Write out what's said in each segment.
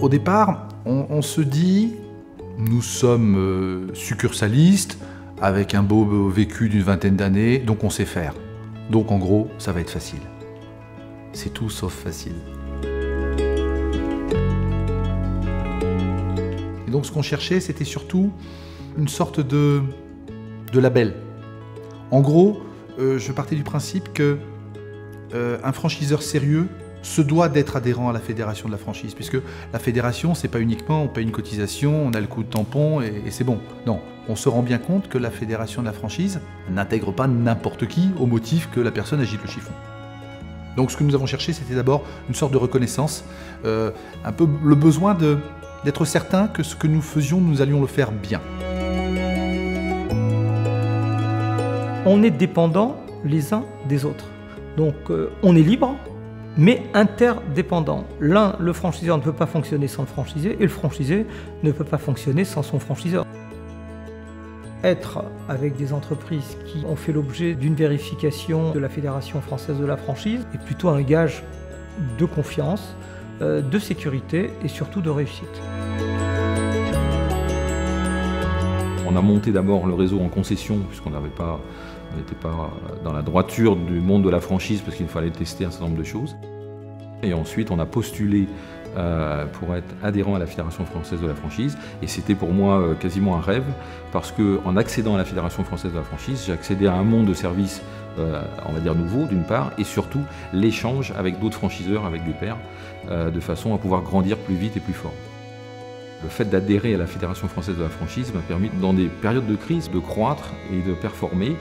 Au départ, on se dit, nous sommes succursalistes, avec un beau vécu d'une vingtaine d'années, donc on sait faire. Donc en gros, ça va être facile. C'est tout sauf facile. Et donc ce qu'on cherchait, c'était surtout une sorte de label. En gros, je partais du principe que un franchiseur sérieux se doit d'être adhérent à la fédération de la franchise, puisque la fédération, c'est pas uniquement on paye une cotisation, on a le coup de tampon et c'est bon. Non, on se rend bien compte que la fédération de la franchise n'intègre pas n'importe qui au motif que la personne agite le chiffon. Donc ce que nous avons cherché, c'était d'abord une sorte de reconnaissance, un peu le besoin d'être certain que ce que nous faisions, nous allions le faire bien. On est dépendants les uns des autres. Donc on est libre, mais interdépendants. L'un, le franchiseur, ne peut pas fonctionner sans le franchisé, et le franchisé ne peut pas fonctionner sans son franchiseur. Être avec des entreprises qui ont fait l'objet d'une vérification de la Fédération française de la franchise est plutôt un gage de confiance, de sécurité et surtout de réussite. On a monté d'abord le réseau en concession, puisqu'on n'était pas dans la droiture du monde de la franchise, parce qu'il fallait tester un certain nombre de choses. Et ensuite, on a postulé pour être adhérent à la Fédération française de la franchise. Et c'était pour moi quasiment un rêve, parce qu'en accédant à la Fédération française de la franchise, j'ai accédé à un monde de services, on va dire nouveau d'une part, et surtout l'échange avec d'autres franchiseurs, avec des pairs, de façon à pouvoir grandir plus vite et plus fort. Le fait d'adhérer à la Fédération française de la franchise m'a permis, dans des périodes de crise, de croître et de performer.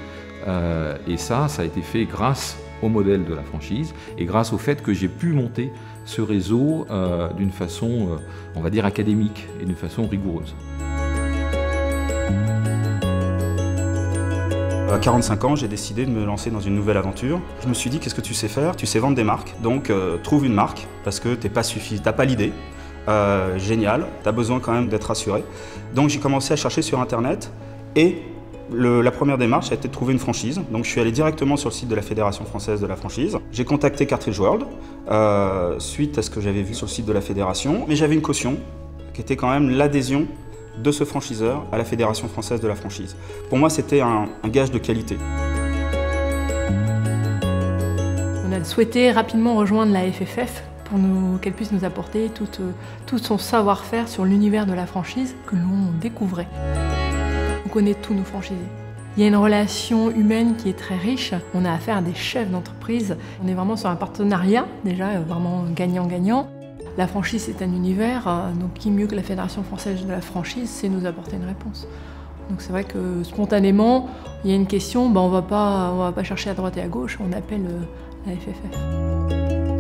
Et ça a été fait grâce au modèle de la franchise et grâce au fait que j'ai pu monter ce réseau d'une façon, on va dire, académique et d'une façon rigoureuse. À 45 ans, j'ai décidé de me lancer dans une nouvelle aventure. Je me suis dit, qu'est-ce que tu sais faire? Tu sais vendre des marques, donc trouve une marque, parce que t'as pas l'idée. Génial, tu as besoin quand même d'être rassuré. Donc j'ai commencé à chercher sur internet et la première démarche a été de trouver une franchise. Donc je suis allé directement sur le site de la Fédération française de la franchise. J'ai contacté Cartridge World suite à ce que j'avais vu sur le site de la Fédération. Mais j'avais une caution qui était quand même l'adhésion de ce franchiseur à la Fédération française de la franchise. Pour moi, c'était un gage de qualité. On a souhaité rapidement rejoindre la FFF pour qu'elle puisse nous apporter tout son savoir-faire sur l'univers de la franchise que l'on découvrait. On connaît tous nos franchisés. Il y a une relation humaine qui est très riche. On a affaire à des chefs d'entreprise. On est vraiment sur un partenariat, déjà vraiment gagnant-gagnant. La franchise, c'est un univers, donc qui mieux que la Fédération française de la franchise, c'est nous apporter une réponse. Donc c'est vrai que spontanément, il y a une question, on va pas chercher à droite et à gauche, on appelle la FFF.